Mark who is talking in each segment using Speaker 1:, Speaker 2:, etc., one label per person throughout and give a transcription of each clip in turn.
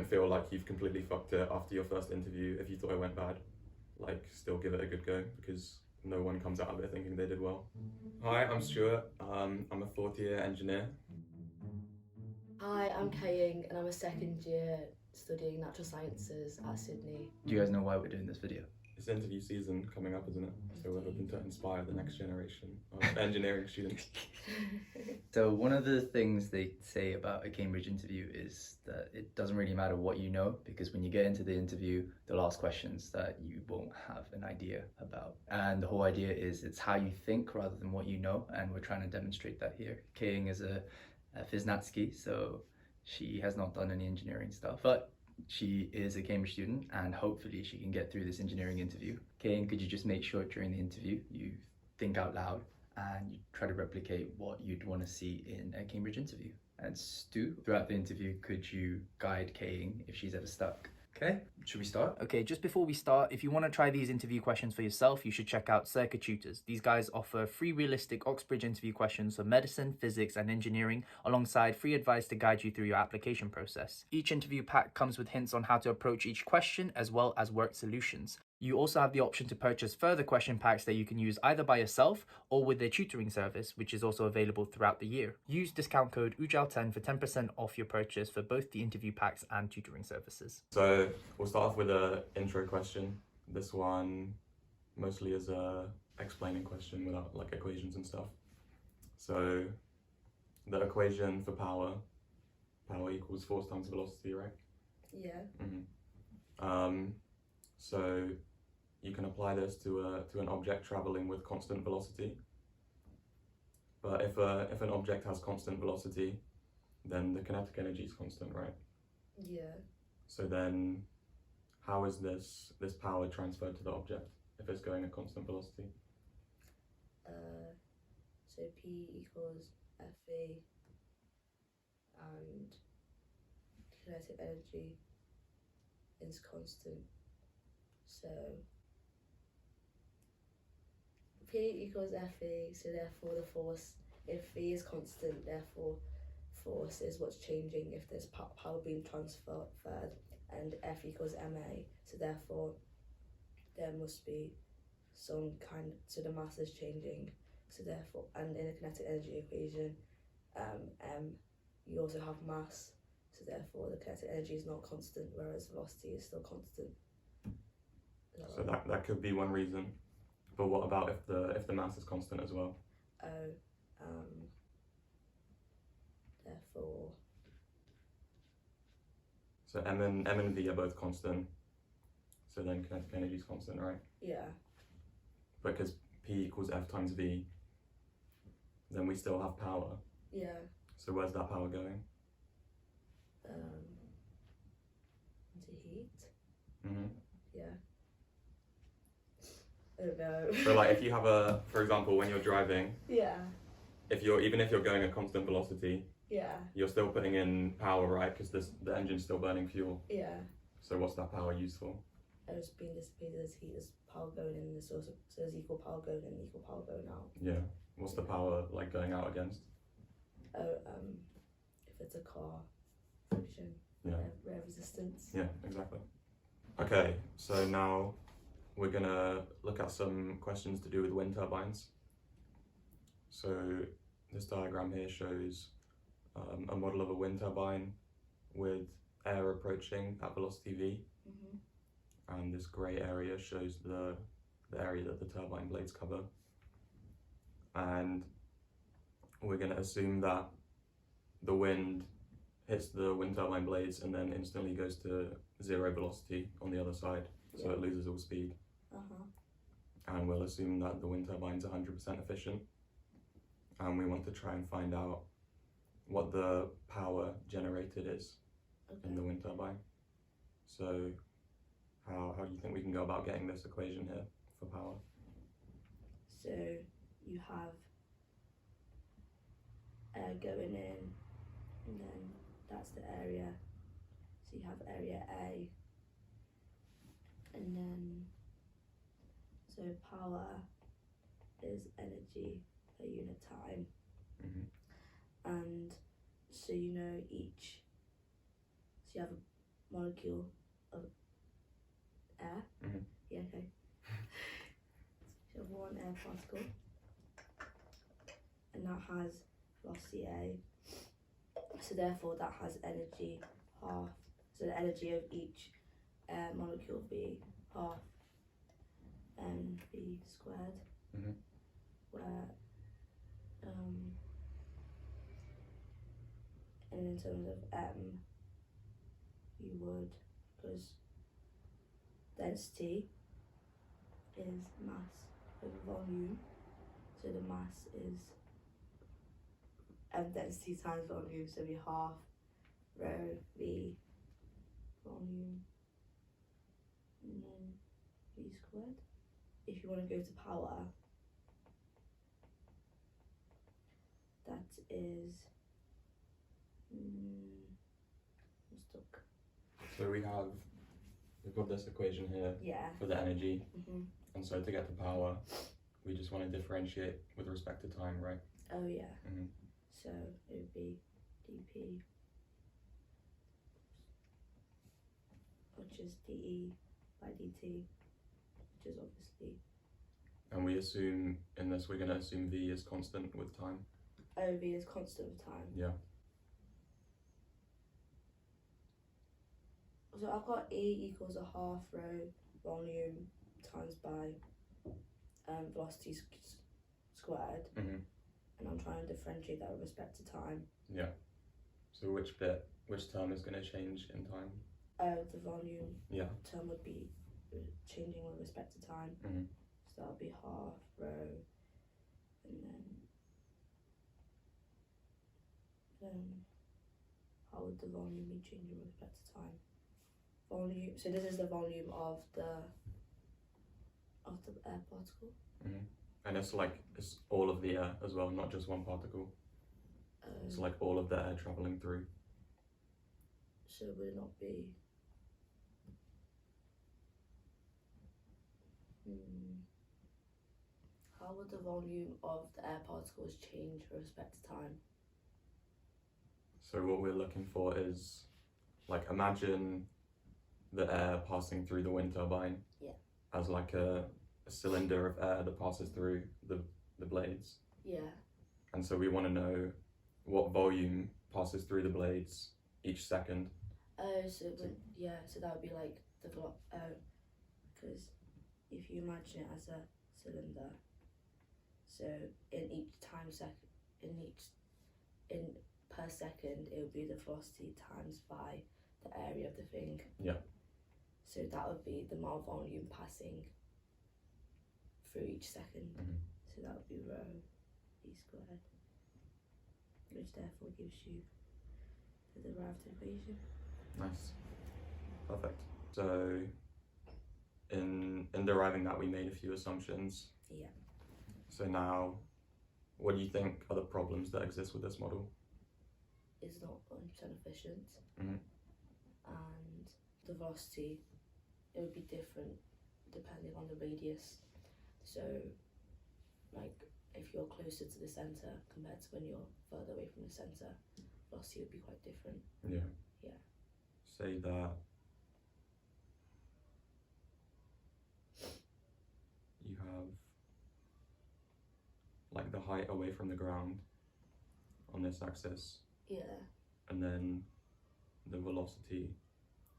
Speaker 1: don't feel like you've completely fucked it after your first interview. If you thought it went bad, like still give it a good go, because no one comes out of it thinking they did well. Hi, I'm Stuart. I'm a fourth year engineer.
Speaker 2: Hi, I'm Kaying and I'm a second year studying natural sciences at Sydney.
Speaker 3: Do you guys know why we're doing this video?
Speaker 1: It's interview season coming up, isn't it? So we're hoping to inspire the next generation of engineering students.
Speaker 3: So one of the things they say about a Cambridge interview is that it doesn't really matter what you know, because when you get into the interview, they'll ask questions that you won't have an idea about. And the whole idea is it's how you think rather than what you know, and we're trying to demonstrate that here. Kaying is a Fiznatski, so she has not done any engineering stuff, but she is a Cambridge student and hopefully she can get through this engineering interview. Kaying, could you just make sure during the interview you think out loud and you try to replicate what you'd want to see in a Cambridge interview? And Stu, throughout the interview, could you guide Kaying if she's ever stuck? Okay, should we start?
Speaker 4: Okay, just before we start, if you want to try these interview questions for yourself, you should check out Circa Tutors. These guys offer free realistic Oxbridge interview questions for medicine, physics and engineering, alongside free advice to guide you through your application process. Each interview pack comes with hints on how to approach each question, as well as work solutions. You also have the option to purchase further question packs that you can use either by yourself or with their tutoring service, which is also available throughout the year. Use discount code UJAL10 for 10% off your purchase for both the interview packs and tutoring services.
Speaker 1: So we'll start off with an intro question. This one mostly is a explaining question without like equations and stuff. So the equation for power equals force times velocity, right?
Speaker 2: Yeah.
Speaker 1: So you can apply this to an object traveling with constant velocity. But if an object has constant velocity, then the kinetic energy is constant, right?
Speaker 2: Yeah.
Speaker 1: So then how is this power transferred to the object if it's going at constant velocity?
Speaker 2: So P equals Fe and kinetic energy is constant. So P equals Fe, so therefore the force, if V is constant, therefore force is what's changing if there's power being transferred, and F equals ma, so therefore there must be some kind, so the mass is changing, so therefore, and in a kinetic energy equation, m, you also have mass, so therefore the kinetic energy is not constant, whereas velocity is still constant.
Speaker 1: So that could be one reason. But what about if the mass is constant as well?
Speaker 2: Therefore.
Speaker 1: So M and V are both constant. So then kinetic energy is constant, right?
Speaker 2: Yeah.
Speaker 1: Because P equals F times V, then we still have power.
Speaker 2: Yeah.
Speaker 1: So where's that power going?
Speaker 2: Into heat. Yeah. I don't know.
Speaker 1: So like if you have for example, when you're driving,
Speaker 2: Yeah.
Speaker 1: even if you're going at constant velocity,
Speaker 2: Yeah.
Speaker 1: you're still putting in power, right? Because the engine's still burning fuel.
Speaker 2: Yeah.
Speaker 1: So what's that power used for?
Speaker 2: It's being dissipated as heat, there's power going in, there's also, so there's equal power going in, equal power going out.
Speaker 1: Yeah. What's the power like going out against?
Speaker 2: If it's a car, friction, air resistance.
Speaker 1: Yeah, exactly. Okay, so now we're gonna look at some questions to do with wind turbines. So this diagram here shows a model of a wind turbine with air approaching at velocity v, and this grey area shows the area that the turbine blades cover. And we're going to assume that the wind hits the wind turbine blades and then instantly goes to zero velocity on the other side, so it loses all speed. And we'll assume that the wind turbine's 100% efficient, and we want to try and find out what the power generated is in the wind turbine. So how do you think we can go about getting this equation here for power?
Speaker 2: So you have air going in, and then that's the area. So you have area A, and then so power is energy per unit time. And so you know so you have molecule of air.
Speaker 1: Mhm.
Speaker 2: Yeah, okay. So one air particle, and that has velocity A. So therefore, that has energy half. So the energy of each air molecule will be half mv squared.
Speaker 1: Mhm.
Speaker 2: Where and in terms of m, you would, because density is mass over volume, so the mass is density times volume, so it'd be half rho v volume and then v squared. If you want to go to power, that is I'm stuck.
Speaker 1: So we've got this equation here
Speaker 2: Yeah.
Speaker 1: for the energy,
Speaker 2: Mhm.
Speaker 1: and so to get the power, we just want to differentiate with respect to time, right?
Speaker 2: Oh yeah.
Speaker 1: Mhm.
Speaker 2: So it would be dp, which is dE by dt, which is obviously
Speaker 1: And we assume in this we're going to assume v is constant with time.
Speaker 2: OV is constant with time.
Speaker 1: Yeah.
Speaker 2: So I've got E equals a half rho volume times by velocity squared,
Speaker 1: Mhm.
Speaker 2: and I'm trying to differentiate that with respect to time.
Speaker 1: Yeah. So which term is going to change in time?
Speaker 2: The volume
Speaker 1: Yeah.
Speaker 2: term would be changing with respect to time.
Speaker 1: Mhm.
Speaker 2: So that would be half rho, and then how would the volume be changing with respect to time? Volume. So this is the volume of the air particle.
Speaker 1: Mhm. And it's all of the air as well, not just one particle. It's like all of the air traveling through.
Speaker 2: So would it not be? How would the volume of the air particles change with respect to time?
Speaker 1: So what we're looking for is, like, imagine the air passing through the wind turbine.
Speaker 2: Yeah.
Speaker 1: As like a cylinder of air that passes through the blades.
Speaker 2: Yeah.
Speaker 1: And so we want to know what volume passes through the blades each second.
Speaker 2: Oh, so so that would be like the because if you imagine it as a cylinder, so in each per second, it would be the velocity times by the area of the thing.
Speaker 1: Yeah.
Speaker 2: So that would be the amount of volume passing through each second.
Speaker 1: Mhm.
Speaker 2: So that would be rho v squared, which therefore gives you the derived equation.
Speaker 1: Nice. Perfect. So in deriving that, we made a few assumptions.
Speaker 2: Yeah.
Speaker 1: So now, what do you think are the problems that exist with this model?
Speaker 2: It's not 100% efficient.
Speaker 1: Mhm.
Speaker 2: And the velocity, it would be different depending on the radius. So like if you're closer to the centre compared to when you're further away from the centre, velocity would be quite different.
Speaker 1: Yeah.
Speaker 2: Yeah.
Speaker 1: Say that you have like the height away from the ground on this axis,
Speaker 2: Yeah.
Speaker 1: and then the velocity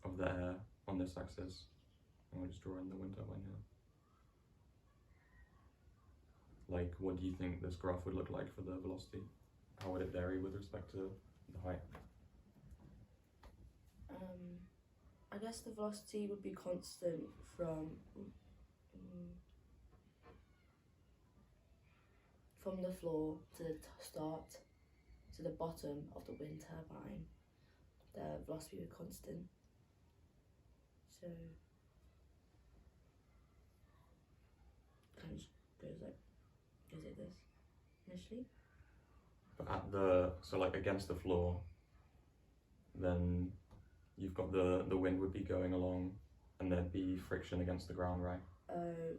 Speaker 1: of the air on this axis. And we'll just draw in the wind turbine here. Like, what do you think this graph would look like for the velocity? How would it vary with respect to the height?
Speaker 2: I guess the velocity would be constant from the floor to the start to the bottom of the wind turbine. The velocity would be constant. So kind of goes like this initially.
Speaker 1: But so like against the floor, then you've got the wind would be going along, and there'd be friction against the ground, right?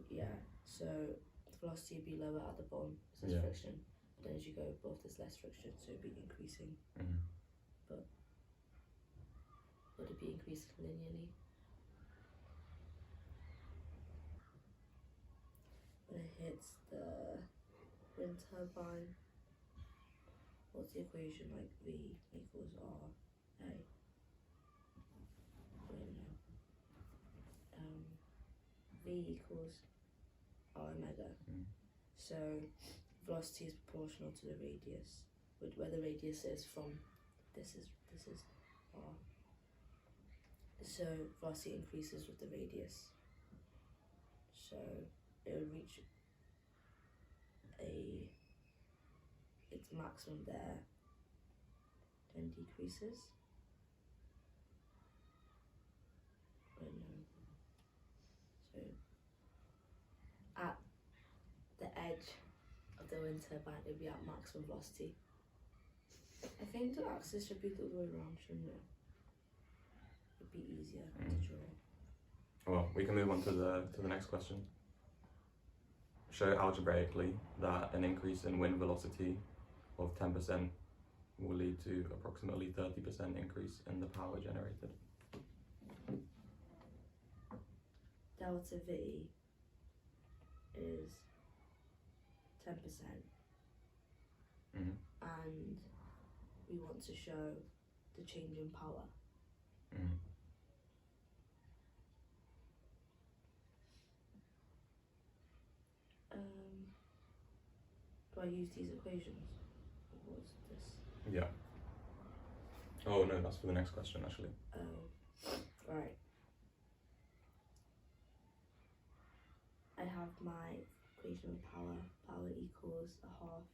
Speaker 2: Yeah. So the velocity would be lower at the bottom, so there's friction. But then as you go above, there's less friction, so it'd be increasing.
Speaker 1: Mm-hmm.
Speaker 2: But would it be increasing linearly? When it hits the wind turbine, what's the equation? Like V equals R A. Wait, no. V equals R omega. So velocity is proportional to the radius, where the radius is from. This is R. So velocity increases with the radius. So it will reach its maximum there, then decreases. Oh no. So at the edge of the wind turbine, it will be at maximum velocity. I think the axis should be the other way around, shouldn't it? It'd be easier to draw.
Speaker 1: Well, we can move on to the next question. Show algebraically that an increase in wind velocity of 10% will lead to approximately 30% increase in the power generated.
Speaker 2: Delta V is 10%, and we want to show the change in power. Do I use these equations? Or what's this?
Speaker 1: Yeah. Oh no, that's for the next question actually.
Speaker 2: Oh, right. I have my equation of power. Power equals a half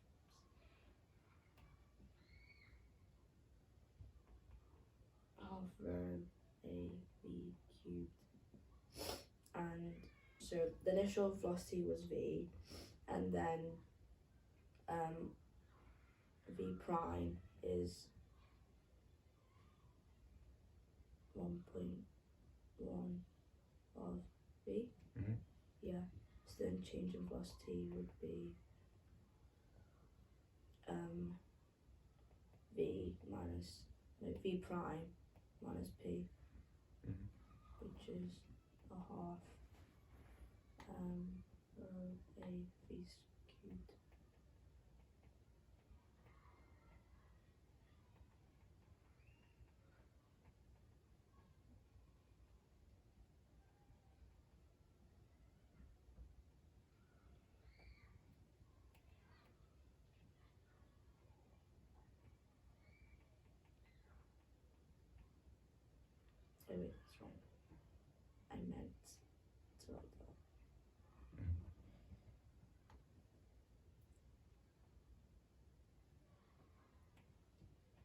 Speaker 2: rho A V cubed. And so the initial velocity was V, and then V prime is 1.1 of V. Yeah. So then change in velocity would be V prime minus P, which is a half rho A V cubed. Oh wait, that's wrong. I meant to write that.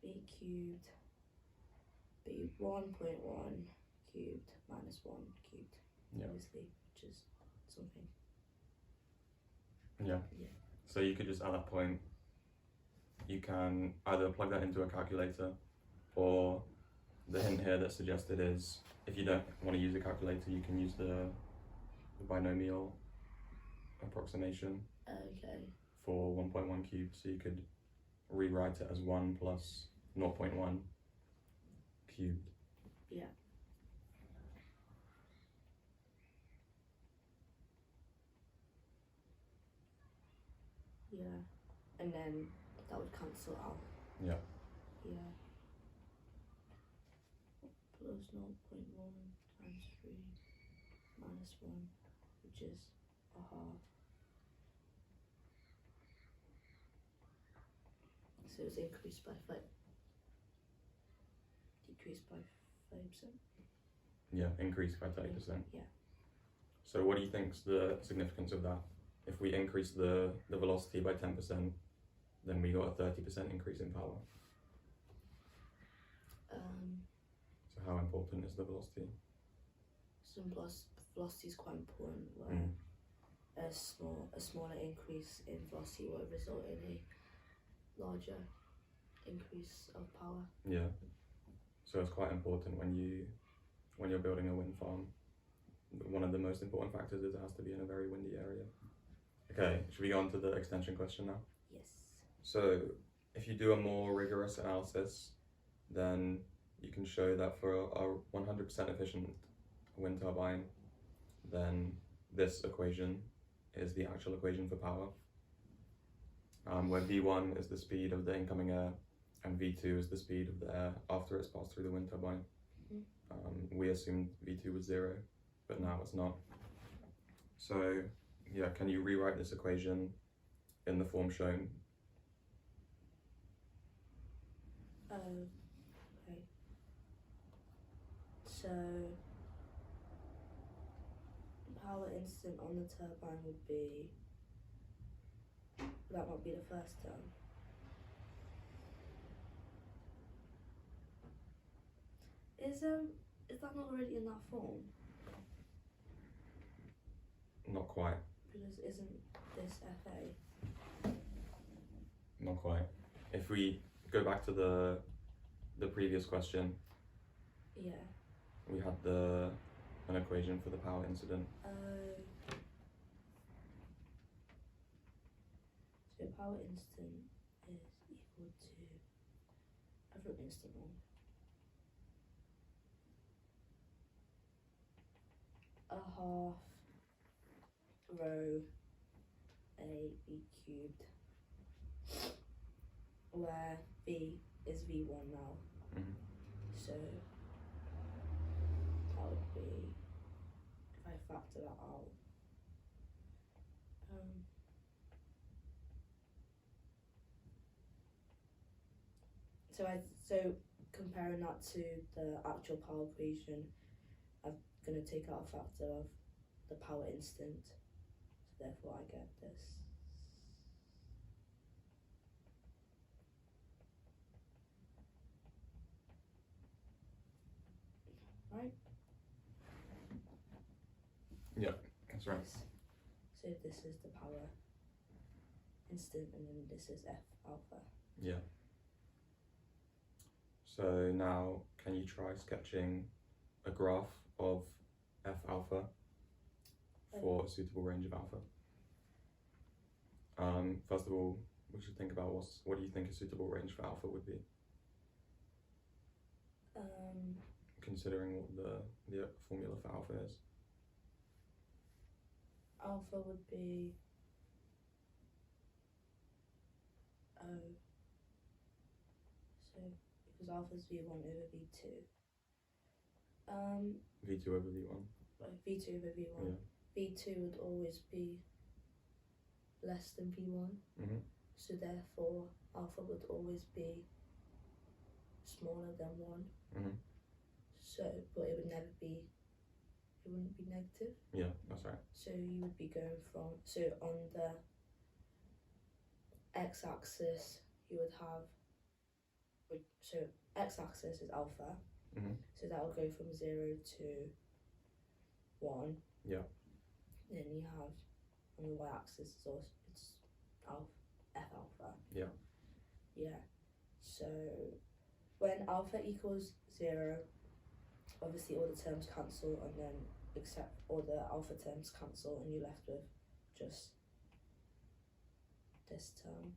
Speaker 2: V cubed be 1.1 cubed minus 1 cubed, obviously, which is something.
Speaker 1: Yeah. So you could just, at that point, you can either plug that into a calculator, or the hint here that's suggested is, if you don't want to use a calculator, you can use the binomial approximation for 1.1 cubed. So you could rewrite it as 1 plus 0.1 cubed.
Speaker 2: Yeah. Yeah. And then that would cancel out.
Speaker 1: Yeah.
Speaker 2: Yeah. Plus 0.1 times 3 minus 1, which is a half. So it's increased by 5. Decreased by 5%.
Speaker 1: Yeah, increased by 30%.
Speaker 2: Yeah.
Speaker 1: So what do you think's the significance of that? If we increase the velocity by 10%, then we got a 30% increase in power. So how important is the velocity?
Speaker 2: Some velocity is quite important, where a smaller increase in velocity will result in a larger increase of power.
Speaker 1: Yeah. So it's quite important when you're building a wind farm. One of the most important factors is it has to be in a very windy area. Okay, should we go on to the extension question now?
Speaker 2: Yes.
Speaker 1: So if you do a more rigorous analysis, then you can show that for a 100% efficient wind turbine, then this equation is the actual equation for power, where V1 is the speed of the incoming air and V2 is the speed of the air after it's passed through the wind turbine. We assumed V2 was 0, but now it's not. So yeah, can you rewrite this equation in the form shown?
Speaker 2: Okay. So power instant on the turbine would be, that might be the first term. Is that not already in that form?
Speaker 1: Not quite.
Speaker 2: Because isn't this FA?
Speaker 1: Not quite. If we go back to the previous question,
Speaker 2: Yeah.
Speaker 1: we had an equation for the power incident.
Speaker 2: So power instant is equal to, I've written instant wrong. A half rho A B cubed, where V is V1 now.
Speaker 1: Mhm.
Speaker 2: So that would be, if I factor that out, so comparing that to the actual power equation, I'm gonna take out a factor of the power instant, so therefore I get this. Right?
Speaker 1: Yeah, that's right.
Speaker 2: So this is the power instant, and then this is F alpha.
Speaker 1: Yeah. So now, can you try sketching a graph of F alpha for a suitable range of alpha? First of all, we should think about what do you think a suitable range for alpha would be? Considering what the formula for alpha is.
Speaker 2: Alpha would be O. So because alpha is V1 over V2.
Speaker 1: V2 over V1.
Speaker 2: V2 over V1.
Speaker 1: Yeah.
Speaker 2: V2 would always be less than V1.
Speaker 1: Mm-hmm.
Speaker 2: So therefore alpha would always be smaller than 1.
Speaker 1: Mm-hmm.
Speaker 2: So, but it wouldn't be negative.
Speaker 1: Yeah, that's right.
Speaker 2: So you would be going from, so on the x-axis you would have, so x-axis is alpha.
Speaker 1: Mm-hmm.
Speaker 2: So that will go from 0 to 1.
Speaker 1: Yeah.
Speaker 2: Then you have on the y-axis is also, it's F alpha.
Speaker 1: Yeah.
Speaker 2: Yeah. So when alpha equals 0, obviously all the terms cancel, and then except all the alpha terms cancel, and you're left with just this term.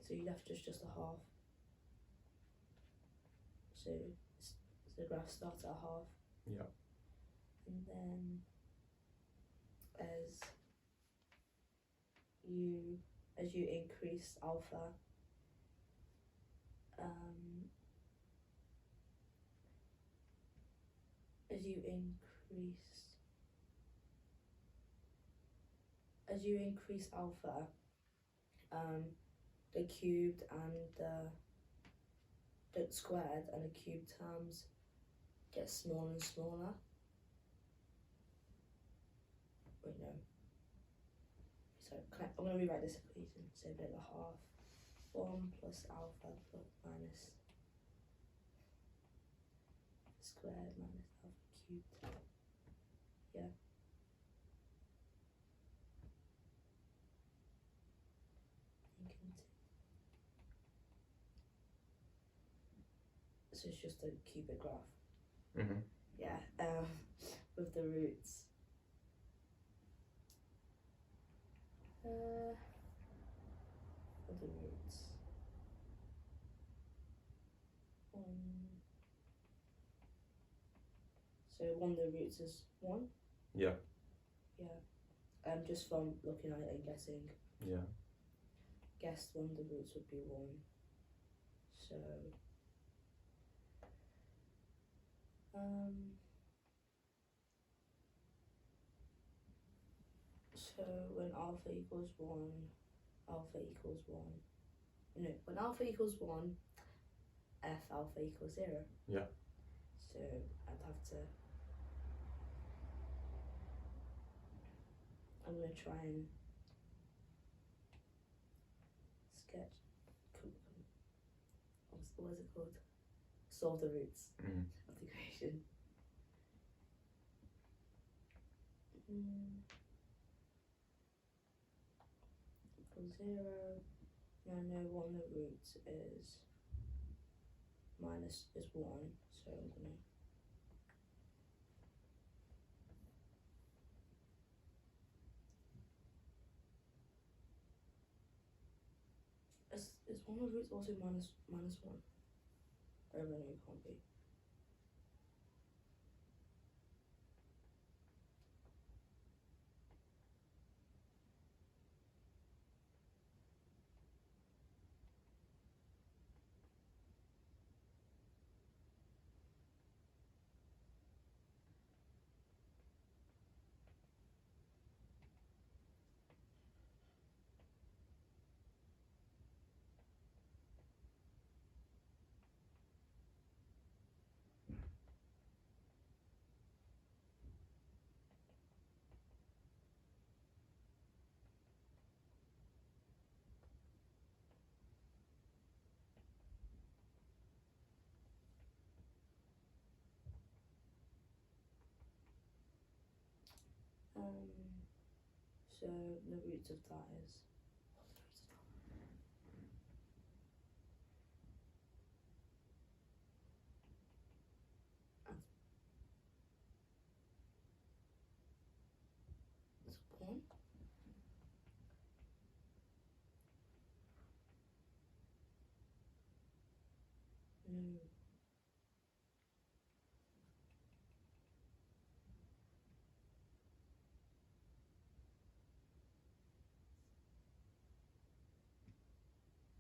Speaker 2: So you're left just a half. So the graph starts at a half.
Speaker 1: Yeah.
Speaker 2: And then as you increase alpha, as you increase alpha, the cubed and the squared and the cubed terms get smaller and smaller. Wait, no. So I'm going to rewrite this equation. So a bit of a half. 1 plus alpha plus minus squared minus alpha cubed. Yeah. So it's just a cubic graph.
Speaker 1: Mm-hmm.
Speaker 2: Yeah. With the roots. With the roots. So one of the roots is 1?
Speaker 1: Yeah.
Speaker 2: Yeah. Just from looking at it and guessing.
Speaker 1: Yeah.
Speaker 2: Guessed one of the roots would be 1. So so when alpha equals 1, alpha equals 1. No, when alpha equals 1, f alpha equals 0.
Speaker 1: Yeah.
Speaker 2: So I'd have to. I'm gonna try and sketch. What is it called? Solve the roots of the equation. Equals 0. Now I know one of the roots is minus is 1, so I'm gonna. Is one of the roots also minus 1? Oh no, it can't be. So the roots of that is. It's 1. No.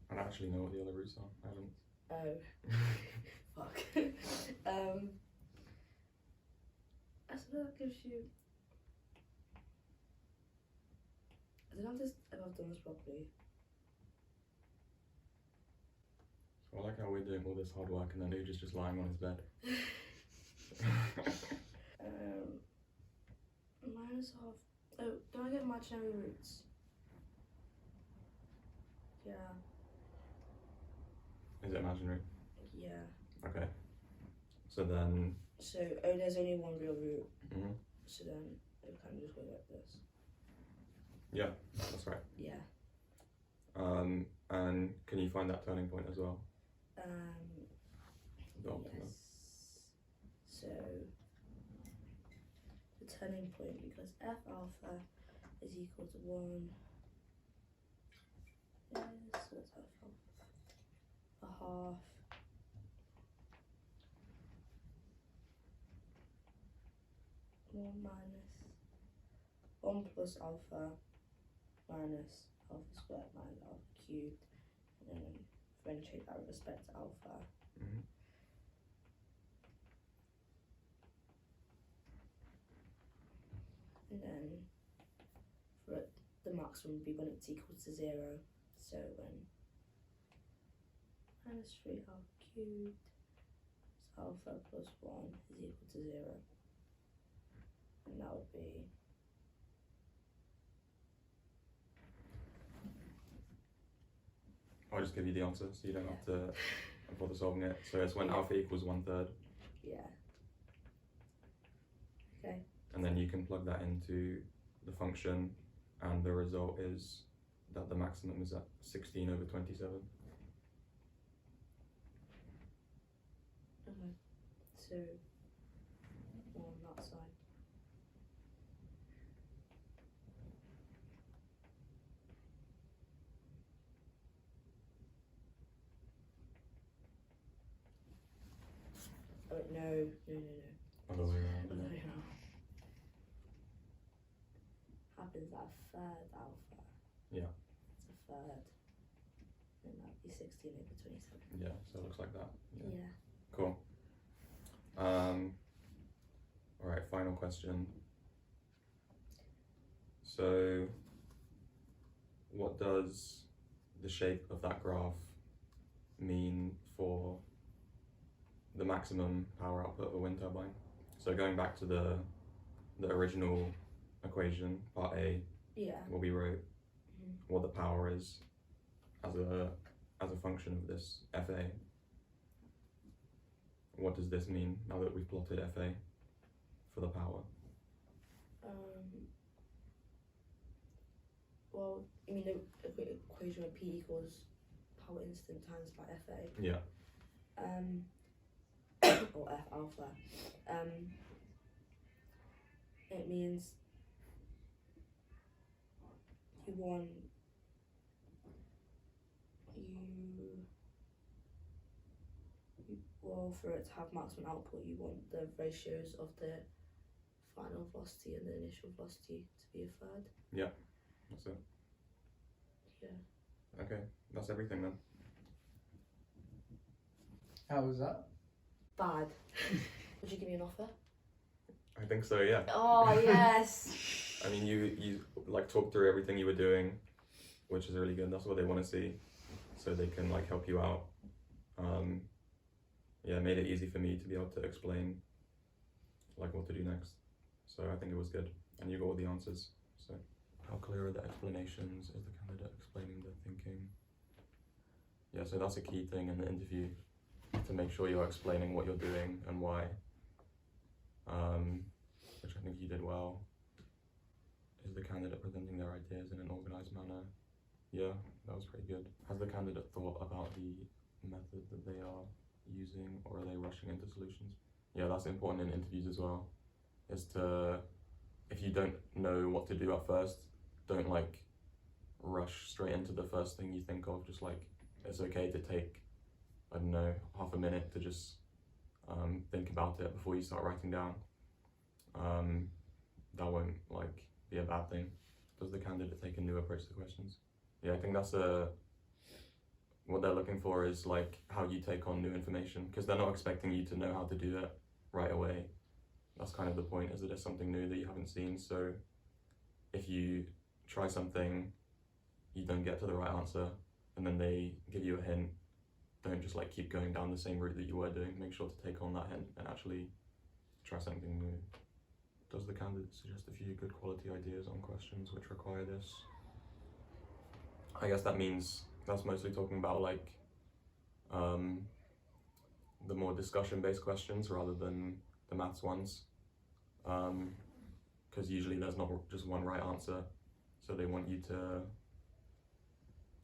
Speaker 1: I don't actually know what the other roots are. I haven't.
Speaker 2: Oh. Fuck. I suppose that gives you. I don't know if I've done this properly.
Speaker 1: I like how we're doing all this hard work and then Uja's just lying on his bed.
Speaker 2: Minus half. Oh, don't I get imaginary roots? Yeah.
Speaker 1: Is it imaginary?
Speaker 2: Yeah.
Speaker 1: Okay. So then.
Speaker 2: So there's only one real root. So then it kind of just go like this.
Speaker 1: Yeah, that's right.
Speaker 2: Yeah.
Speaker 1: And can you find that turning point as well? The optimum.
Speaker 2: Yes. So the turning point, because f alpha is equal to 1. Yes, so that's f alpha. A half. 1 minus 1 plus alpha minus alpha squared minus alpha cubed, and then differentiate that with respect to alpha. And then for it, the maximum would be when it's equal to 0. So when minus 3 alpha cubed is alpha plus 1 is equal to 0. And that would be.
Speaker 1: I'll just give you the answer so you don't have to bother solving it. So it's when alpha equals 1/3.
Speaker 2: Yeah. Okay.
Speaker 1: And then you can plug that into the function, and the result is that the maximum is at 16/27.
Speaker 2: Okay. So on that side. Oh no.
Speaker 1: Other way around.
Speaker 2: Other
Speaker 1: Yeah.
Speaker 2: way around. Happens at a third alpha.
Speaker 1: Yeah.
Speaker 2: It's a third. And that'd be 16 over 27.
Speaker 1: Yeah, so it looks like that.
Speaker 2: Yeah.
Speaker 1: Cool. All right, final question. So, what does the shape of that graph mean for the maximum power output of a wind turbine? So going back to the original equation, part A,
Speaker 2: Yeah.
Speaker 1: where we wrote
Speaker 2: Mhm.
Speaker 1: what the power is as a function of this FA. What does this mean now that we've plotted FA for the power?
Speaker 2: Well, I mean the equation of P equals power instant times by FA.
Speaker 1: Yeah.
Speaker 2: Or F alpha. It means you want well, for it to have maximum output, you want the ratios of the final velocity and the initial velocity to be a third.
Speaker 1: Yeah, that's it.
Speaker 2: Yeah.
Speaker 1: Okay, that's everything then.
Speaker 3: How was that?
Speaker 2: Bad. Would you give me an offer?
Speaker 1: I think so, yeah.
Speaker 2: Oh yes.
Speaker 1: I mean, you like talked through everything you were doing, which is really good. That's what they want to see, so they can like help you out. Yeah, it made it easy for me to be able to explain like what to do next. So I think it was good, and you got all the answers. So how clear are the explanations? Is the candidate explaining their thinking? Yeah, so that's a key thing in the interview, to make sure you're explaining what you're doing and why. Which I think you did well. Is the candidate presenting their ideas in an organised manner? Yeah, that was pretty good. Has the candidate thought about the method that they are using, or are they rushing into solutions? Yeah, that's important in interviews as well, is to, if you don't know what to do at first, don't like rush straight into the first thing you think of. Just like, it's okay to take, I don't know, half a minute to just think about it before you start writing down. That won't like be a bad thing. Does the candidate take a new approach to questions? Yeah, I think that's what they're looking for, is like how you take on new information, because they're not expecting you to know how to do it right away. That's kind of the point, is that it's something new that you haven't seen. So if you try something, you don't get to the right answer, and then they give you a hint, don't just like keep going down the same route that you were doing. Make sure to take on that hint and actually try something new. Does the candidate suggest a few good quality ideas on questions which require this? I guess that means that's mostly talking about like the more discussion-based questions rather than the maths ones, because usually there's not just one right answer, so they want you to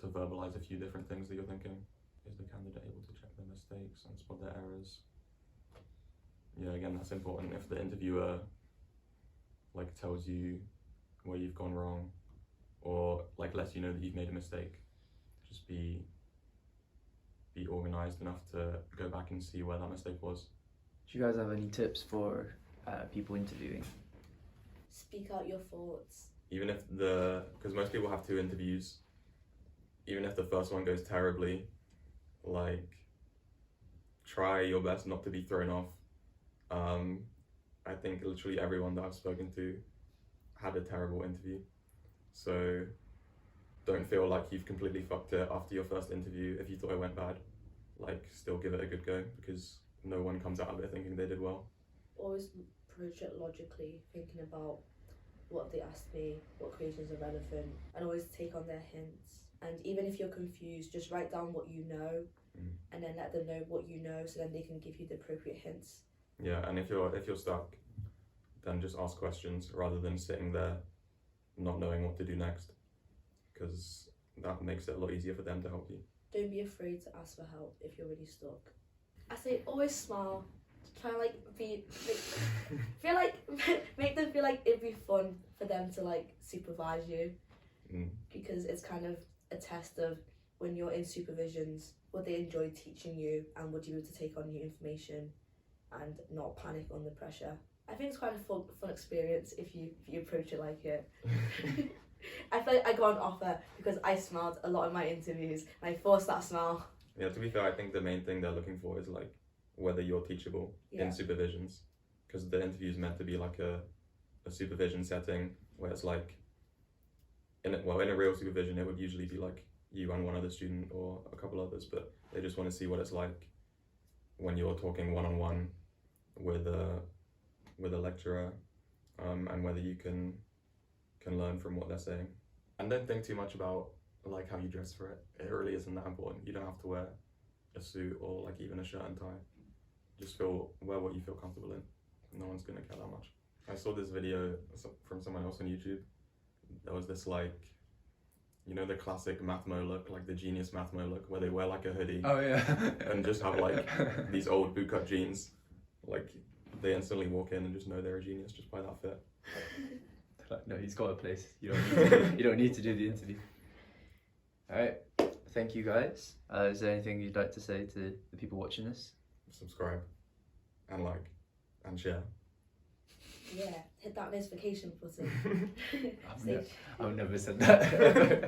Speaker 1: verbalize a few different things that you're thinking. Is the candidate able to check their mistakes and spot their errors? Yeah, again, that's important. If the interviewer like tells you where you've gone wrong, or like lets you know that you've made a mistake, just be organized enough to go back and see where that mistake was.
Speaker 3: Do you guys have any tips for people interviewing?
Speaker 2: Speak out your thoughts.
Speaker 1: Even if because most people have 2 interviews, even if the first one goes terribly, like try your best not to be thrown off. I think literally everyone that I've spoken to had a terrible interview, so don't feel like you've completely fucked it after your first interview. If you thought it went bad, like still give it a good go, because no one comes out of it thinking they did well.
Speaker 2: Always approach it logically, thinking about what they asked me, what questions are relevant, and always take on their hints. And even if you're confused, just write down what you know, and then let them know what you know, so then they can give you the appropriate hints.
Speaker 1: Yeah, and if you're stuck, then just ask questions rather than sitting there not knowing what to do next, because that makes it a lot easier for them to help you.
Speaker 2: Don't be afraid to ask for help if you're really stuck. I say always smile. Try and like feel like make them feel like it'd be fun for them to like supervise you, because it's kind of a test of, when you're in supervisions, would they enjoy teaching you, and would you be able to take on new information and not panic under pressure. I think it's quite a fun experience if you approach it like it. I feel like I got an offer because I smiled a lot in my interviews and I forced that smile.
Speaker 1: Yeah, to be fair, I think the main thing they're looking for is like whether you're teachable in supervisions, because the interview is meant to be like a supervision setting where it's like in a real supervision it would usually be like you and one other student or a couple others, but they just want to see what it's like when you're talking one-on-one with a lecturer, and whether you can learn from what they're saying. And don't think too much about like how you dress for it. It really isn't that important. You don't have to wear a suit or like even a shirt and tie. Just wear what you feel comfortable in. No one's gonna care that much. I saw this video from someone else on YouTube. There was this like, you know, the classic mathmo look, like the genius mathmo look, where they wear like a hoodie.
Speaker 3: Oh yeah.
Speaker 1: And just have like these old bootcut jeans. Like they instantly walk in and just know they're a genius just by that fit.
Speaker 3: Like, no, he's got a place. You don't need to do the interview. All right. Thank you, guys. Is there anything you'd like to say to the people watching this?
Speaker 1: Subscribe and like and share.
Speaker 2: Yeah, hit that notification button.
Speaker 3: I've never said that.